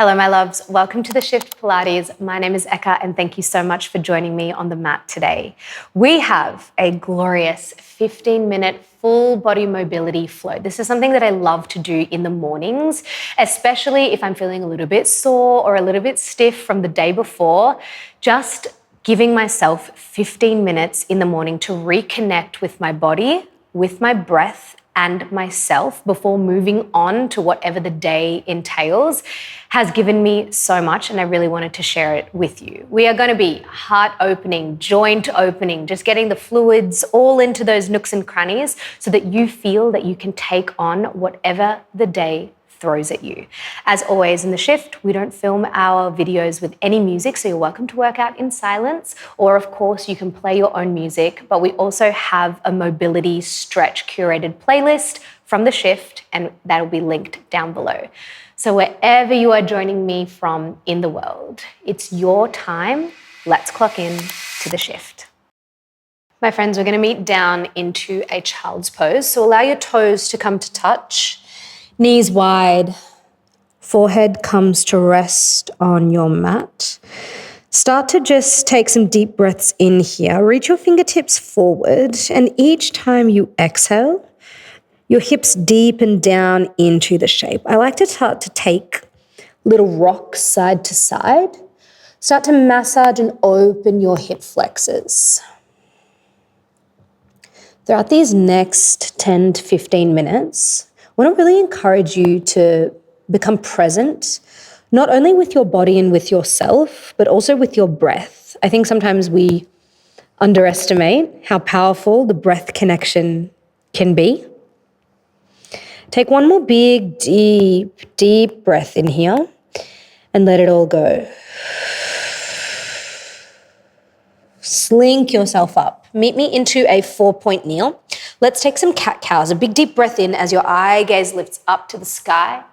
Hello, my loves. Welcome to the Shift Pilates. My name is Eka, and thank you so much for joining me on the mat today. We have a glorious 15-minute full body mobility flow. This is something that I love to do in the mornings, especially if I'm feeling a little bit sore or a little bit stiff from the day before. Just giving myself 15 minutes in the morning to reconnect with my body, with my breath, and myself before moving on to whatever the day entails has given me so much, and I really wanted to share it with you. We are going to be heart opening, joint opening, just getting the fluids all into those nooks and crannies so that you feel that you can take on whatever the day throws at you. As always in the Shift, we don't film our videos with any music, so you're welcome to work out in silence, or of course you can play your own music, but we also have a mobility stretch curated playlist from the Shift, and that'll be linked down below. So wherever you are joining me from in the world, it's your time. Let's clock in to the Shift. My friends, we're going to meet down into a child's pose. So allow your toes to come to touch. Knees wide, forehead comes to rest on your mat. Start to just take some deep breaths in here. Reach your fingertips forward, and each time you exhale, your hips deepen down into the shape. I like to start to take little rocks side to side. Start to massage and open your hip flexors. Throughout these next 10 to 15 minutes, I want to really encourage you to become present, not only with your body and with yourself, but also with your breath. I think sometimes we underestimate how powerful the breath connection can be. Take one more big, deep breath in here and let it all go. Slink yourself up. Meet me into a 4-point kneel. Let's take some cat-cows. A big deep breath in as your eye gaze lifts up to the sky.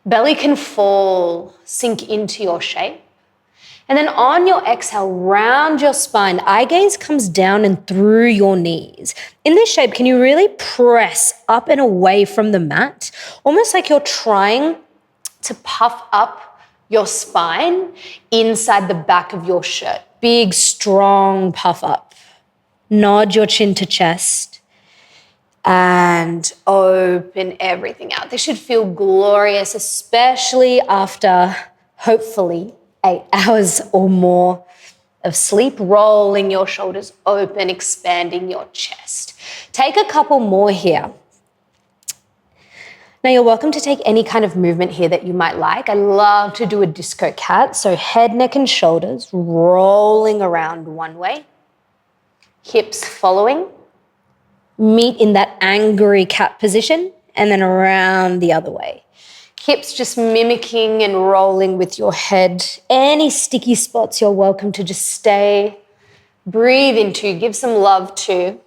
Belly can fall, sink into your shape. And then on your exhale, round your spine. Eye gaze comes down and through your knees. In this shape, can you really press up and away from the mat? Almost like you're trying to puff up your spine inside the back of your shirt. Big, strong puff up. Nod your chin to chest and open everything out. This should feel glorious, especially after, hopefully, 8 hours or more of sleep. Rolling your shoulders open, expanding your chest. Take a couple more here. Now you're welcome to take any kind of movement here that you might like. I love to do a disco cat. So head, neck, and shoulders rolling around one way. Hips following. Meet in that angry cat position and then around the other way. Hips just mimicking and rolling with your head. Any sticky spots, you're welcome to just stay. Breathe into, give some love to.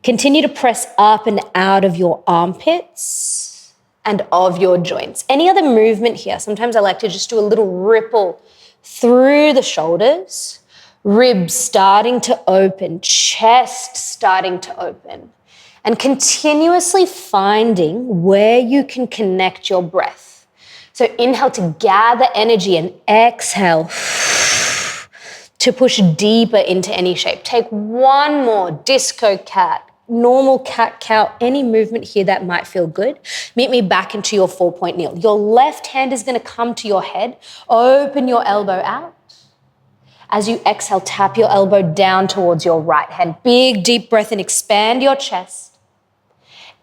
Continue to press up and out of your armpits and of your joints. Any other movement here? Sometimes I like to just do a little ripple through the shoulders. Ribs starting to open, chest starting to open, and continuously finding where you can connect your breath. So inhale to gather energy and exhale to push deeper into any shape. Take one more disco cat, normal cat-cow, any movement here that might feel good. Meet me back into your 4-point kneel. Your left hand is going to come to your head. Open your elbow out. As you exhale, tap your elbow down towards your right hand. Big, deep breath and expand your chest.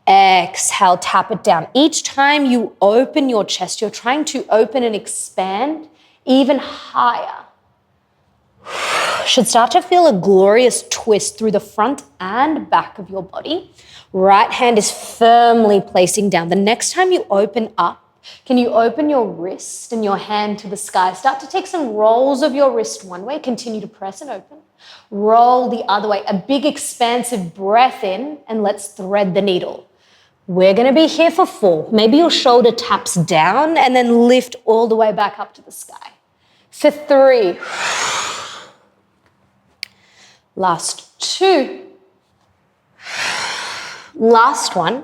Exhale, tap it down. Each time you open your chest, you're trying to open and expand even higher. Should start to feel a glorious twist through the front and back of your body. Right hand is firmly placing down. The next time you open up, can you open your wrist and your hand to the sky? Start to take some rolls of your wrist one way. Continue to press and open. Roll the other way. A big expansive breath in, and let's thread the needle. We're going to be here for 4. Maybe your shoulder taps down and then lift all the way back up to the sky. For 3. Last 2. Last one,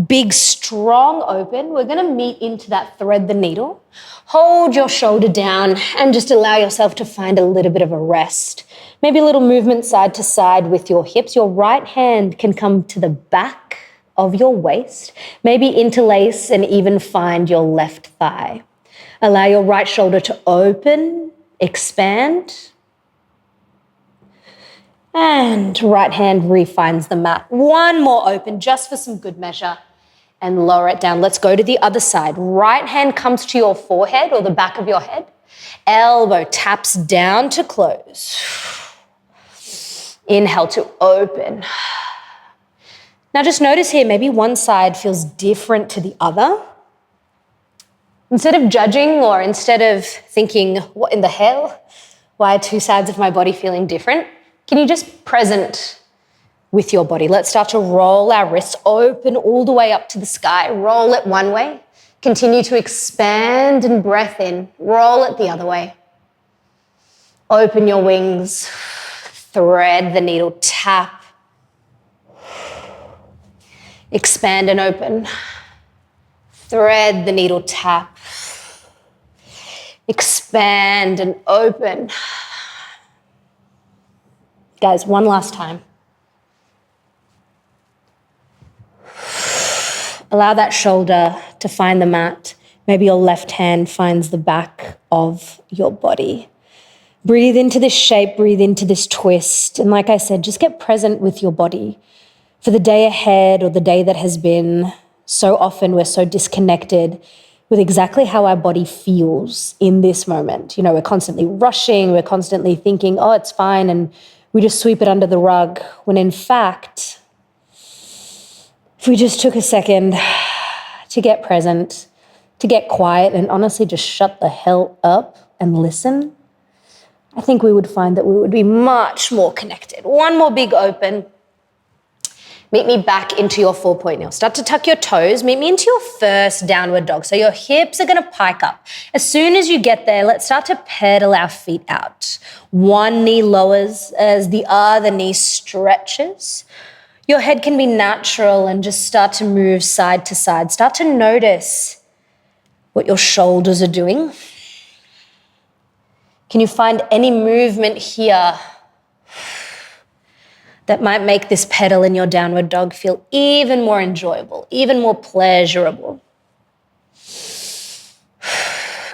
big, strong open. We're gonna meet into that thread the needle. Hold your shoulder down and just allow yourself to find a little bit of a rest. Maybe a little movement side to side with your hips. Your right hand can come to the back of your waist. Maybe interlace and even find your left thigh. Allow your right shoulder to open, expand. And right hand refines the mat. One more open, just for some good measure, and lower it down. Let's go to the other side. Right hand comes to your forehead or the back of your head. Elbow taps down to close. Inhale to open. Now just notice here, maybe one side feels different to the other. Instead of judging or instead of thinking, what in the hell? Why are two sides of my body feeling different? Can you just present with your body? Let's start to roll our wrists open all the way up to the sky. Roll it one way. Continue to expand and breath in. Roll it the other way. Open your wings. Thread the needle. Tap. Expand and open. Thread the needle. Tap. Expand and open. Guys, one last time. Allow that shoulder to find the mat. Maybe your left hand finds the back of your body. Breathe into this shape, breathe into this twist. And like I said, just get present with your body. For the day ahead or the day that has been, so often we're so disconnected with exactly how our body feels in this moment. You know, we're constantly rushing, we're constantly thinking, oh, it's fine, and we just sweep it under the rug, when in fact, if we just took a second to get present, to get quiet and honestly just shut the hell up and listen, I think we would find that we would be much more connected. One more big open. Meet me back into your 4-point kneel. Start to tuck your toes. Meet me into your first downward dog. So your hips are going to pike up. As soon as you get there, let's start to pedal our feet out. One knee lowers as the other knee stretches. Your head can be natural and just start to move side to side. Start to notice what your shoulders are doing. Can you find any movement here that might make this pedal in your downward dog feel even more enjoyable, even more pleasurable?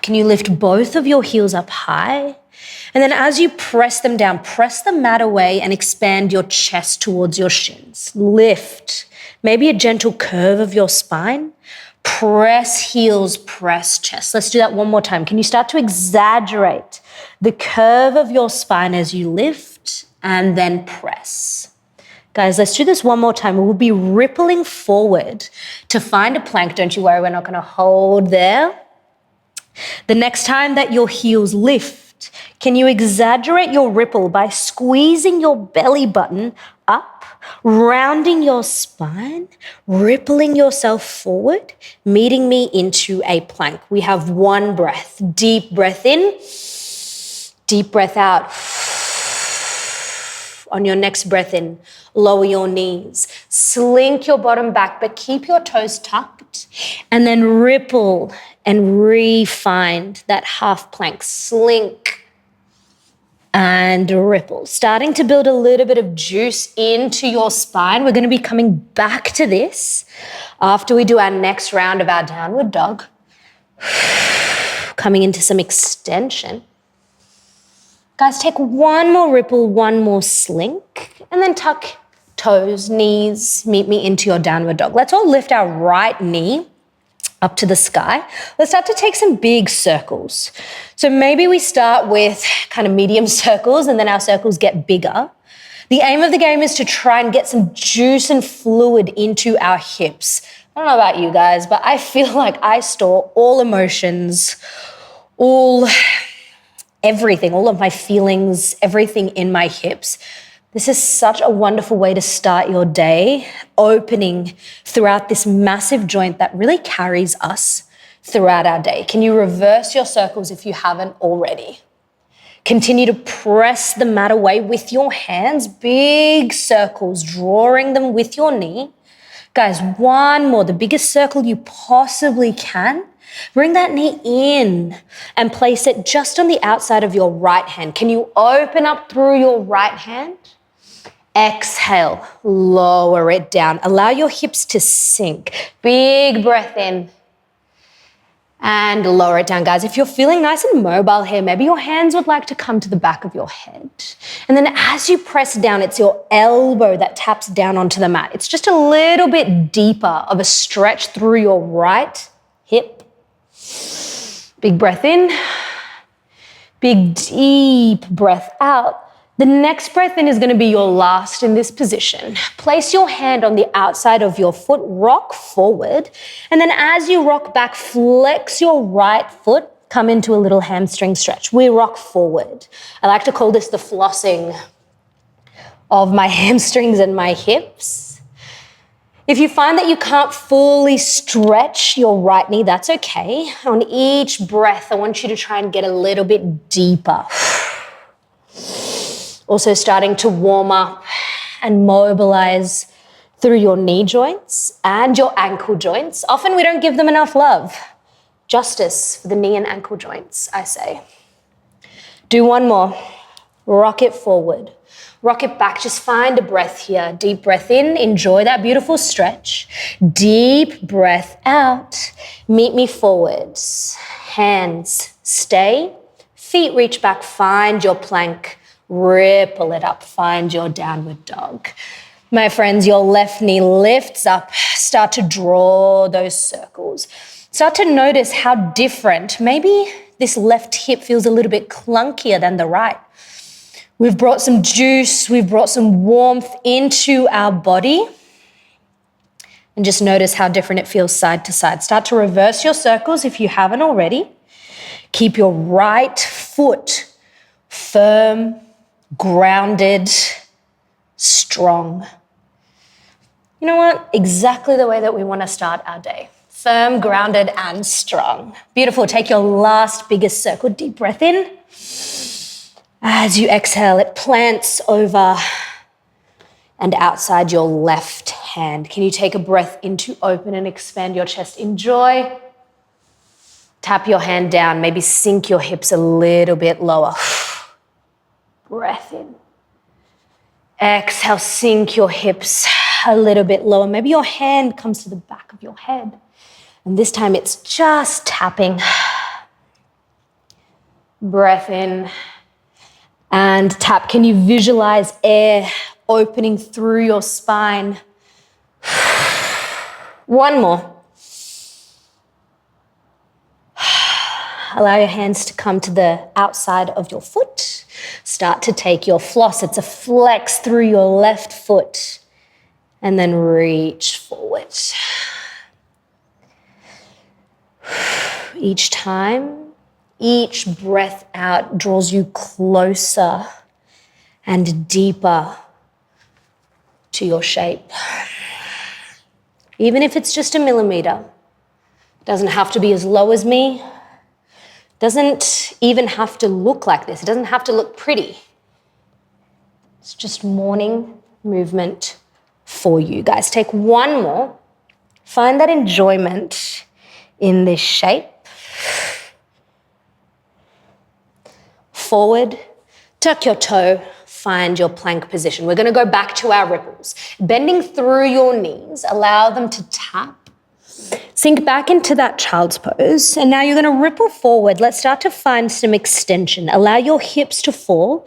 Can you lift both of your heels up high? And then as you press them down, press the mat away and expand your chest towards your shins. Lift, maybe a gentle curve of your spine. Press heels, press chest. Let's do that one more time. Can you start to exaggerate the curve of your spine as you lift and then press? Guys, let's do this one more time. We'll be rippling forward to find a plank. Don't you worry, we're not going to hold there. The next time that your heels lift, can you exaggerate your ripple by squeezing your belly button up, rounding your spine, rippling yourself forward, meeting me into a plank? We have one breath. Deep breath in, deep breath out. On your next breath in, lower your knees, slink your bottom back, but keep your toes tucked, and then ripple and refine that half plank. Slink and ripple. Starting to build a little bit of juice into your spine. We're going to be coming back to this after we do our next round of our downward dog. Coming into some extension. Guys, take one more ripple, one more slink, and then tuck toes, knees, meet me into your downward dog. Let's all lift our right knee up to the sky. Let's start to take some big circles. So maybe we start with kind of medium circles and then our circles get bigger. The aim of the game is to try and get some juice and fluid into our hips. I don't know about you guys, but I feel like I store all emotions, everything, all of my feelings, everything in my hips. This is such a wonderful way to start your day, opening throughout this massive joint that really carries us throughout our day. Can you reverse your circles if you haven't already? Continue to press the mat away with your hands, big circles, drawing them with your knee. Guys, one more, the biggest circle you possibly can. Bring that knee in and place it just on the outside of your right hand. Can you open up through your right hand? Exhale, lower it down. Allow your hips to sink. Big breath in and lower it down, guys. If you're feeling nice and mobile here, maybe your hands would like to come to the back of your head. And then as you press down, it's your elbow that taps down onto the mat. It's just a little bit deeper of a stretch through your right hip. Big breath in, big deep breath out. The next breath in is going to be your last in this position. Place your hand on the outside of your foot, rock forward, and then as you rock back, flex your right foot, come into a little hamstring stretch. We rock forward. I like to call this the flossing of my hamstrings and my hips. If you find that you can't fully stretch your right knee, that's okay. On each breath, I want you to try and get a little bit deeper. Also starting to warm up and mobilize through your knee joints and your ankle joints. Often we don't give them enough love. Justice for the knee and ankle joints, I say. Do one more. Rock it forward. Rock it back. Just find a breath here. Deep breath in. Enjoy that beautiful stretch. Deep breath out. Meet me forwards. Hands stay. Feet reach back. Find your plank. Ripple it up. Find your downward dog. My friends, your left knee lifts up. Start to draw those circles. Start to notice how different. Maybe this left hip feels a little bit clunkier than the right. We've brought some juice. We've brought some warmth into our body. And just notice how different it feels side to side. Start to reverse your circles if you haven't already. Keep your right foot firm, grounded, strong. You know what? Exactly the way that we want to start our day. Firm, grounded, and strong. Beautiful. Take your last biggest circle. Deep breath in. As you exhale, it plants over and outside your left hand. Can you take a breath in to open and expand your chest? Enjoy. Tap your hand down. Maybe sink your hips a little bit lower. Breath in. Exhale, sink your hips a little bit lower. Maybe your hand comes to the back of your head. And this time it's just tapping. Breath in and tap. Can you visualize air opening through your spine? One more. Allow your hands to come to the outside of your foot. Start to take your floss. It's a flex through your left foot. And then reach forward. Each time, each breath out draws you closer and deeper to your shape. Even if it's just a millimeter. It doesn't have to be as low as me. Doesn't even have to look like this. It doesn't have to look pretty. It's just morning movement for you guys. Take one more. Find that enjoyment in this shape. Forward, tuck your toe, find your plank position. We're going to go back to our ripples. Bending through your knees, allow them to tap. Sink back into that child's pose. And now you're going to ripple forward. Let's start to find some extension. Allow your hips to fall.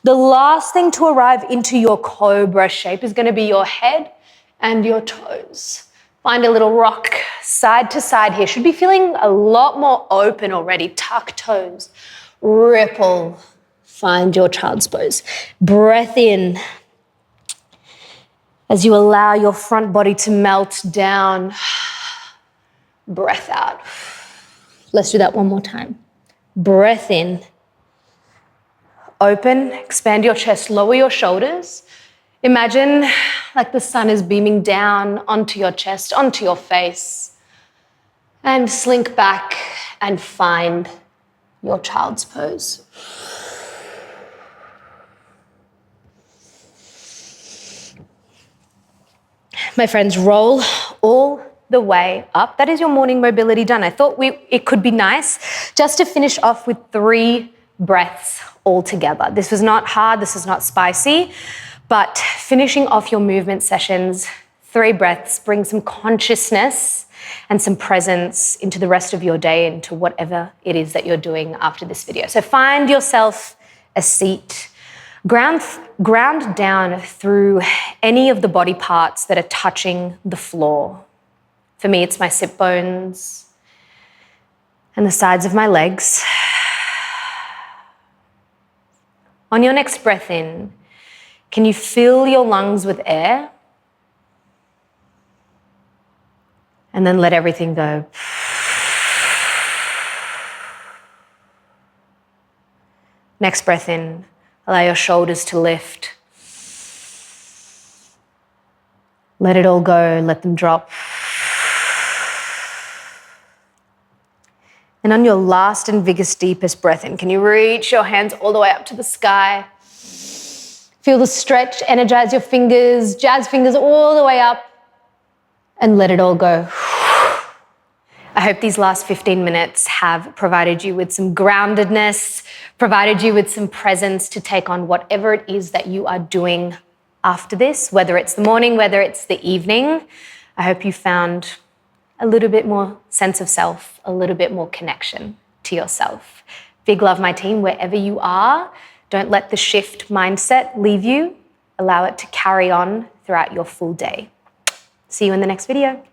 The last thing to arrive into your Cobra shape is going to be your head and your toes. Find a little rock side to side here. Should be feeling a lot more open already. Tuck toes. Ripple. Find your child's pose. Breath in as you allow your front body to melt down. Breath out. Let's do that one more time. Breath in. Open, expand your chest, lower your shoulders. Imagine like the sun is beaming down onto your chest, onto your face. And slink back and find your child's pose. my friends, roll all the way up. That is your morning mobility done. I thought it could be nice just to finish off with 3 breaths all together. This was not hard, this is not spicy, but finishing off your movement sessions, 3 breaths, bring some consciousness and some presence into the rest of your day, into whatever it is that you're doing after this video. So find yourself a seat. Ground down through any of the body parts that are touching the floor. For me, it's my sit bones and the sides of my legs. On your next breath in, can you fill your lungs with air? And then let everything go. Next breath in, allow your shoulders to lift. Let it all go, let them drop. And on your last and biggest, deepest breath in, can you reach your hands all the way up to the sky? Feel the stretch, energize your fingers, jazz fingers all the way up, and let it all go. I hope these last 15 minutes have provided you with some groundedness, provided you with some presence to take on whatever it is that you are doing after this, whether it's the morning, whether it's the evening. I hope you found a little bit more sense of self, a little bit more connection to yourself. Big love, my team, wherever you are. Don't let the shift mindset leave you. Allow it to carry on throughout your full day. See you in the next video.